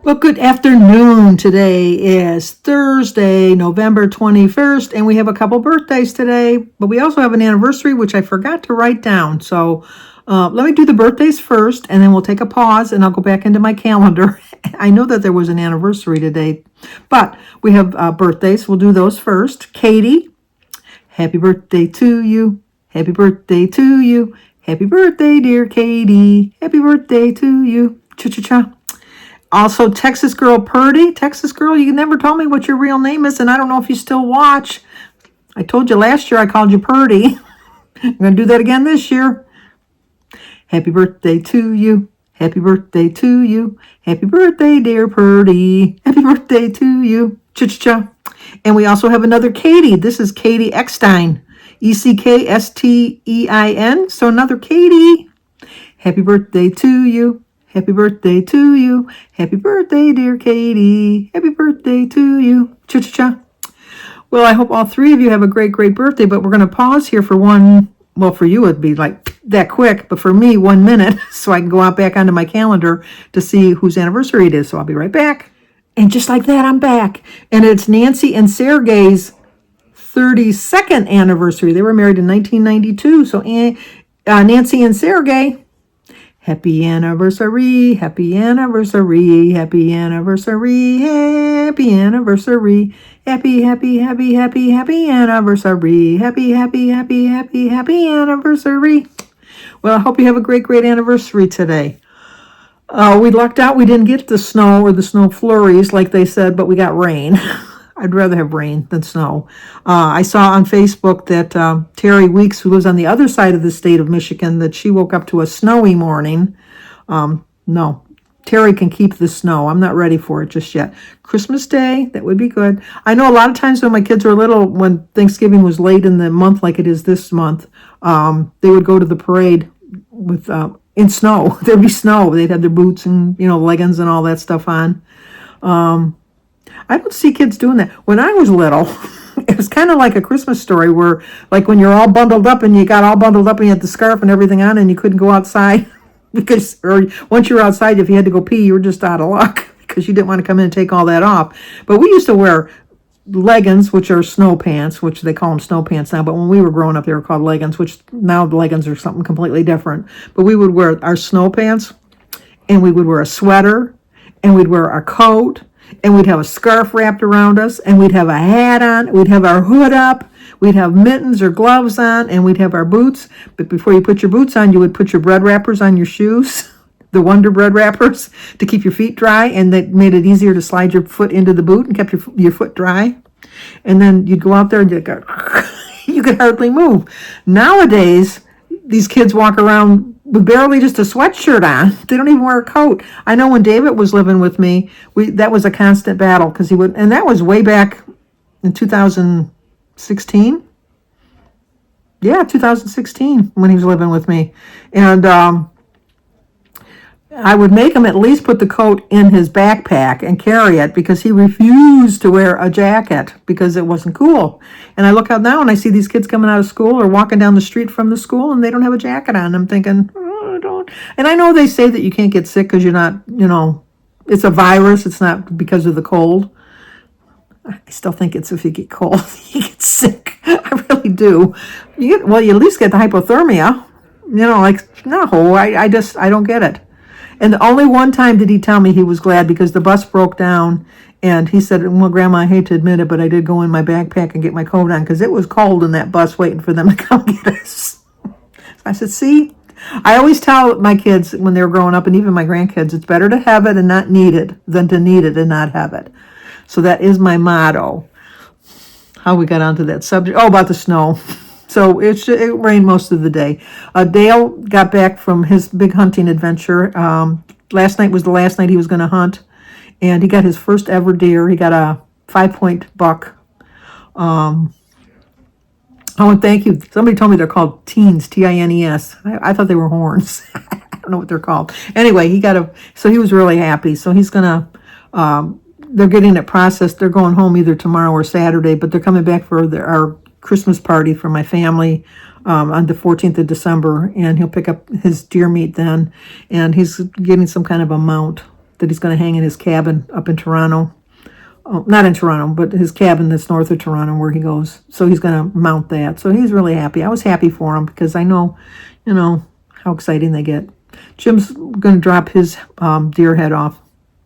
Well, good afternoon. Today is Thursday, November 21st, and we have a couple birthdays today, but we also have an anniversary, which I forgot to write down. So let me do the birthdays first, and then we'll take a pause, and I'll go back into my calendar. I know that there was an anniversary today, but we have birthdays. We'll do those first. Katie, happy birthday to you. Happy birthday to you. Happy birthday, dear Katie. Happy birthday to you. Cha-cha-cha. Also, Texas girl Purdy. Texas girl, you never told me what your real name is, and I don't know if you still watch. I told you last year I called you Purdy. I'm going to do that again this year. Happy birthday to you. Happy birthday to you. Happy birthday, dear Purdy. Happy birthday to you. Cha-cha-cha. And we also have another Katie. This is Katie Eckstein. Eckstein. So another Katie. Happy birthday to you. Happy birthday to you. Happy birthday, dear Katie. Happy birthday to you. Cha-cha-cha. Well, I hope all three of you have a great, great birthday, but we're going to pause here for one. Well, for you, it'd be like that quick, but for me, 1 minute, so I can go out back onto my calendar to see whose anniversary it is. So I'll be right back. And just like that, I'm back. And it's Nancy and Sergey's 32nd anniversary. They were married in 1992. So Nancy and Sergey, happy anniversary, happy anniversary, happy anniversary, happy anniversary, happy, happy, happy, happy, happy anniversary, happy, happy, happy, happy, happy anniversary. Well, I hope you have a great, great anniversary today. We lucked out. We didn't get the snow or the snow flurries like they said, but we got rain. I'd rather have rain than snow. I saw on Facebook that Terry Weeks, who lives on the other side of the state of Michigan, that she woke up to a snowy morning. No, Terry can keep the snow. I'm not ready for it just yet. Christmas Day, that would be good. I know a lot of times when my kids were little, when Thanksgiving was late in the month like it is this month, they would go to the parade with in snow. There'd be snow. They'd have their boots and leggings and all that stuff on. I don't see kids doing that. When I was little, it was kind of like a Christmas story where, like, when you're all bundled up and you got all bundled up and you had the scarf and everything on and you couldn't go outside because, or once you were outside, if you had to go pee, you were just out of luck because you didn't want to come in and take all that off. But we used to wear leggings, which are snow pants, which they call them snow pants now. But when we were growing up, they were called leggings, which now the leggings are something completely different. But we would wear our snow pants and we would wear a sweater and we'd wear our coat. And we'd have a scarf wrapped around us, and we'd have a hat on, we'd have our hood up, we'd have mittens or gloves on, and we'd have our boots. But before you put your boots on, you would put your bread wrappers on your shoes, the Wonder Bread wrappers, to keep your feet dry, and that made it easier to slide your foot into the boot and kept your foot dry. And then you'd go out there and you could hardly move. Nowadays, these kids walk around with barely just a sweatshirt on. They don't even wear a coat. I know when David was living with me, that was a constant battle because he would, and that was way back in 2016. Yeah, 2016 when he was living with me. And I would make him at least put the coat in his backpack and carry it because he refused to wear a jacket because it wasn't cool. And I look out now and I see these kids coming out of school or walking down the street from the school and they don't have a jacket on. I'm thinking, oh, I don't. And I know they say that you can't get sick because you're not, it's a virus. It's not because of the cold. I still think it's if you get cold, you get sick. I really do. You at least get the hypothermia. No, I don't get it. And only one time did he tell me he was glad because the bus broke down and he said, well, Grandma, I hate to admit it, but I did go in my backpack and get my coat on because it was cold in that bus waiting for them to come get us. I said, see, I always tell my kids when they're growing up and even my grandkids, it's better to have it and not need it than to need it and not have it. So that is my motto. How we got onto that subject? Oh, about the snow. So it rained most of the day. Dale got back from his big hunting adventure. Last night was the last night he was going to hunt, and he got his first ever deer. He got a 5-point buck. Oh, and thank you. Somebody told me they're called teens, Tines. I thought they were horns. I don't know what they're called. Anyway, so he was really happy. So he's going to, they're getting it processed. They're going home either tomorrow or Saturday, but they're coming back for our Christmas party for my family on the 14th of December, and he'll pick up his deer meat then, and he's getting some kind of a mount that he's going to hang in his cabin up in Toronto. Oh, not in Toronto, but his cabin that's north of Toronto where he goes. So he's going to mount that. So he's really happy. I was happy for him because I know, how exciting they get. Jim's going to drop his deer head off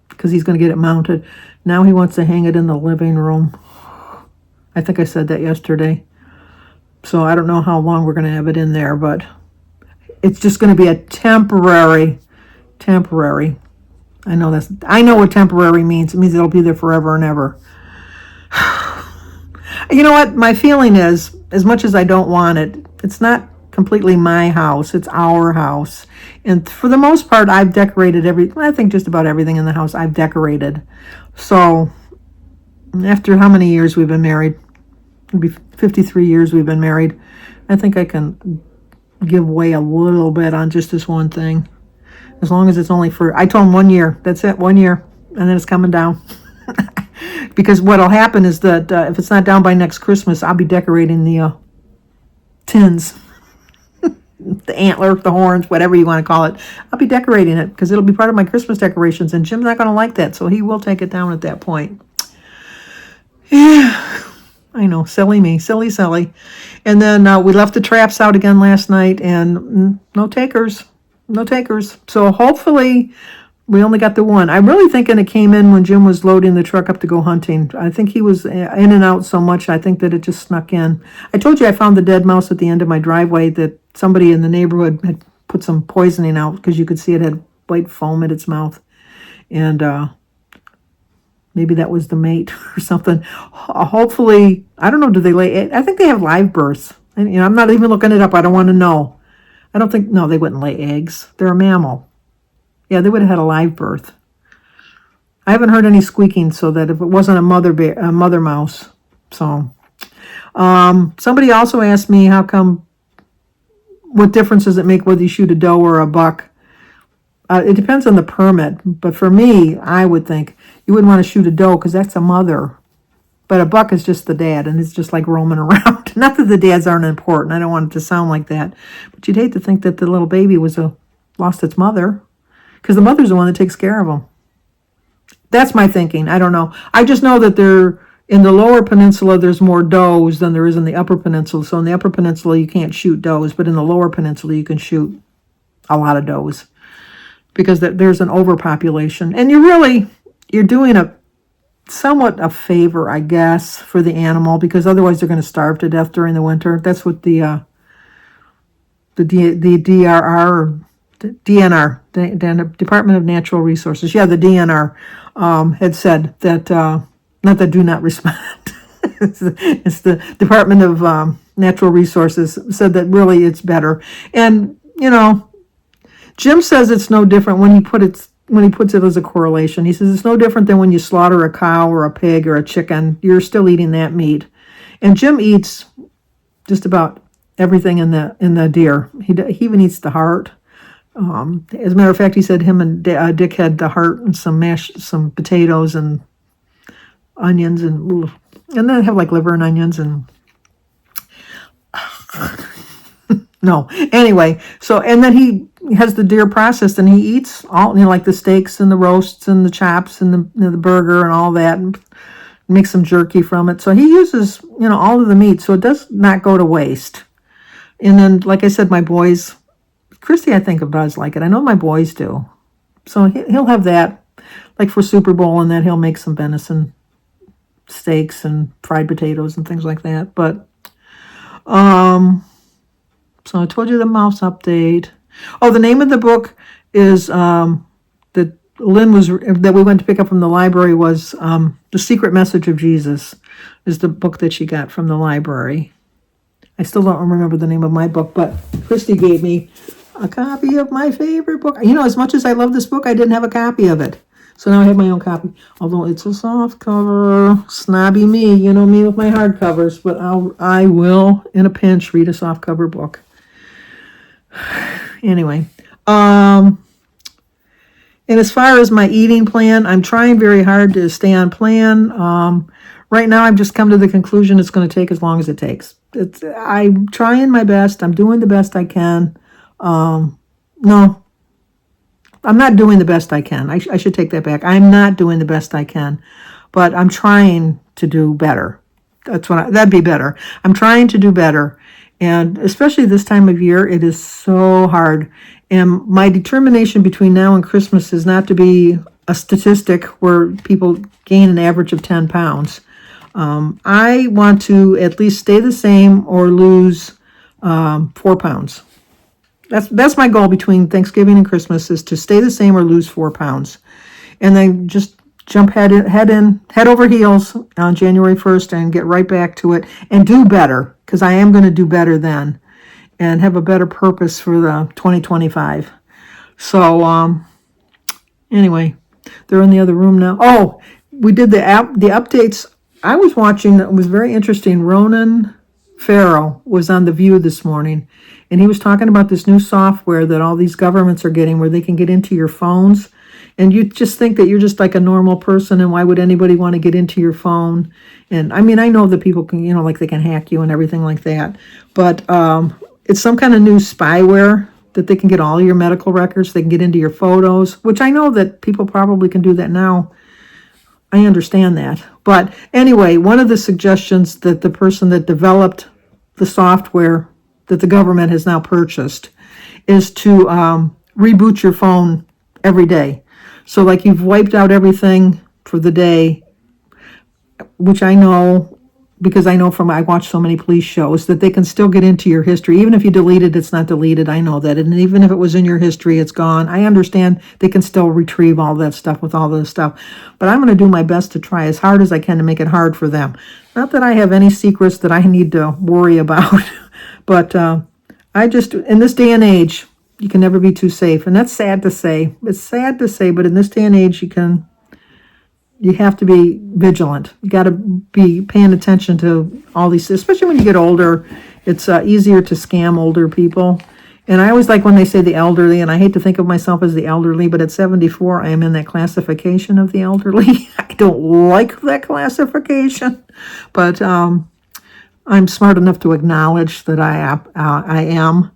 because he's going to get it mounted. Now he wants to hang it in the living room. I think I said that yesterday. So I don't know how long we're going to have it in there, but it's just going to be a temporary. I know what temporary means. It means it'll be there forever and ever. You know what? My feeling is, as much as I don't want it, it's not completely my house. It's our house. And for the most part, I've decorated I think just about everything in the house I've decorated. So after how many years we've been married? It'll be 53 years we've been married. I think I can give away a little bit on just this one thing. As long as it's only I told him 1 year. That's it, 1 year. And then it's coming down. Because what'll happen is that if it's not down by next Christmas, I'll be decorating the tins. The antler, the horns, whatever you want to call it. I'll be decorating it because it'll be part of my Christmas decorations. And Jim's not going to like that. So he will take it down at that point. Yeah. I know, silly me, silly. And then we left the traps out again last night, and no takers. So hopefully we only got the one. I'm really thinking it came in when Jim was loading the truck up to go hunting. I think he was in and out so much, I think that it just snuck in. I told you I found the dead mouse at the end of my driveway, that somebody in the neighborhood had put some poisoning out because you could see it had white foam in its mouth. And maybe that was the mate or something. Hopefully, I don't know, do they lay? I think they have live births. And, I'm not even looking it up. I don't want to know. I don't think, no, they wouldn't lay eggs. They're a mammal. Yeah, they would have had a live birth. I haven't heard any squeaking, so that if it wasn't a mother mouse. So, somebody also asked me what difference does it make whether you shoot a doe or a buck? It depends on the permit, but for me, I would think you wouldn't want to shoot a doe because that's a mother. But a buck is just the dad, and it's just like roaming around. Not that the dads aren't important. I don't want it to sound like that. But you'd hate to think that the little baby lost its mother, because the mother's the one that takes care of them. That's my thinking. I don't know. I just know that in the lower peninsula, there's more does than there is in the upper peninsula. So in the upper peninsula, you can't shoot does, but in the lower peninsula, you can shoot a lot of does because there's an overpopulation. And you're doing somewhat a favor, I guess, for the animal, because otherwise they're going to starve to death during the winter. That's what the DRR, DNR, the Department of Natural Resources, the DNR, had said that, not that do not respond, it's the Department of Natural Resources said that really it's better. And, Jim says it's no different when he puts it as a correlation. He says it's no different than when you slaughter a cow or a pig or a chicken. You're still eating that meat. And Jim eats just about everything in the deer. He even eats the heart. As a matter of fact, he said him and Dick had the heart and some potatoes and onions and then have like liver and onions and no. Anyway, and then he has the deer processed and he eats all, like the steaks and the roasts and the chops and the burger and all that, and makes some jerky from it. So he uses, all of the meat, so it does not go to waste. And then, like I said, my boys, Christy, I think does like it. I know my boys do. So he'll have that, like for Super Bowl, and that he'll make some venison steaks and fried potatoes and things like that. But, so I told you the mouse update. Oh, the name of the book is that we went to pick up from the library was The Secret Message of Jesus, is the book that she got from the library. I still don't remember the name of my book, but Christy gave me a copy of my favorite book. As much as I love this book, I didn't have a copy of it. So now I have my own copy. Although it's a soft cover. Snobby me, me with my hardcovers, but I will, in a pinch, read a soft cover book. Anyway, and as far as my eating plan, I'm trying very hard to stay on plan. Right now, I've just come to the conclusion it's going to take as long as it takes. I'm trying my best. I'm doing the best I can. No, I'm not doing the best I can. I should take that back. I'm not doing the best I can, but I'm trying to do better. That'd be better. I'm trying to do better. And especially this time of year, it is so hard. And my determination between now and Christmas is not to be a statistic where people gain an average of 10 pounds. I want to at least stay the same or lose 4 pounds. That's my goal between Thanksgiving and Christmas, is to stay the same or lose 4 pounds. And then just jump head over heels on January 1st and get right back to it and do better, because I am going to do better then and have a better purpose for the 2025. So anyway, they're in the other room now. Oh, we did the updates. I was watching, it was very interesting. Ronan Farrow was on The View this morning, and he was talking about this new software that all these governments are getting where they can get into your phones. And you just think that you're just like a normal person, and why would anybody want to get into your phone? And I mean, I know that people can, like they can hack you and everything like that, but it's some kind of new spyware that they can get all your medical records. They can get into your photos, which I know that people probably can do that now. I understand that. But anyway, one of the suggestions that the person that developed the software that the government has now purchased is to reboot your phone every day. So like you've wiped out everything for the day, which I know, because I watch so many police shows, that they can still get into your history. Even if you delete it, it's not deleted. I know that. And even if it was in your history, it's gone. I understand they can still retrieve all that stuff with all this stuff. But I'm going to do my best to try as hard as I can to make it hard for them. Not that I have any secrets that I need to worry about. But I just, in this day and age, you can never be too safe. And that's sad to say. It's sad to say, but in this day and age, you have to be vigilant. You got to be paying attention to all these, especially when you get older. It's easier to scam older people. And I always like when they say the elderly, and I hate to think of myself as the elderly, but at 74, I am in that classification of the elderly. I don't like that classification, but I'm smart enough to acknowledge that I am.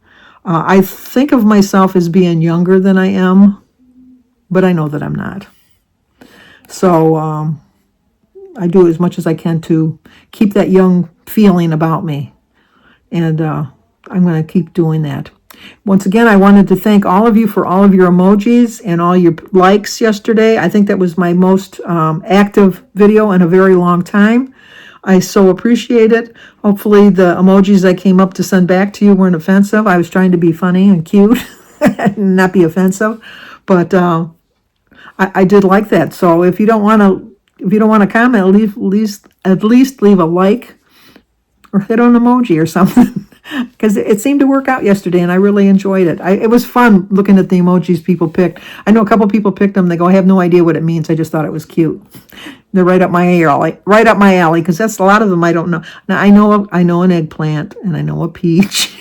I think of myself as being younger than I am, but I know that I'm not. So I do as much as I can to keep that young feeling about me. And I'm going to keep doing that. Once again, I wanted to thank all of you for all of your emojis and all your likes yesterday. I think that was my most active video in a very long time. I so appreciate it. Hopefully the emojis I came up to send back to you weren't offensive. I was trying to be funny and cute and not be offensive. But I did like that. So if you don't want to comment, at least leave a like or hit an emoji or something, because it seemed to work out yesterday, and I really enjoyed it. It was fun looking at the emojis people picked. I know a couple people picked them. They go, I have no idea what it means. I just thought it was cute. They're right up my alley, because that's a lot of them I don't know. Now I know an eggplant, and I know a peach.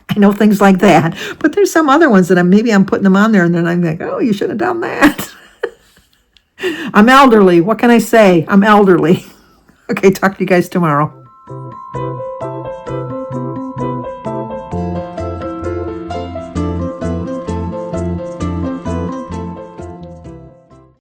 I know things like that. But there's some other ones that I'm putting them on there, and then I'm like, oh, you should have done that. I'm elderly. What can I say? I'm elderly. Okay, talk to you guys tomorrow.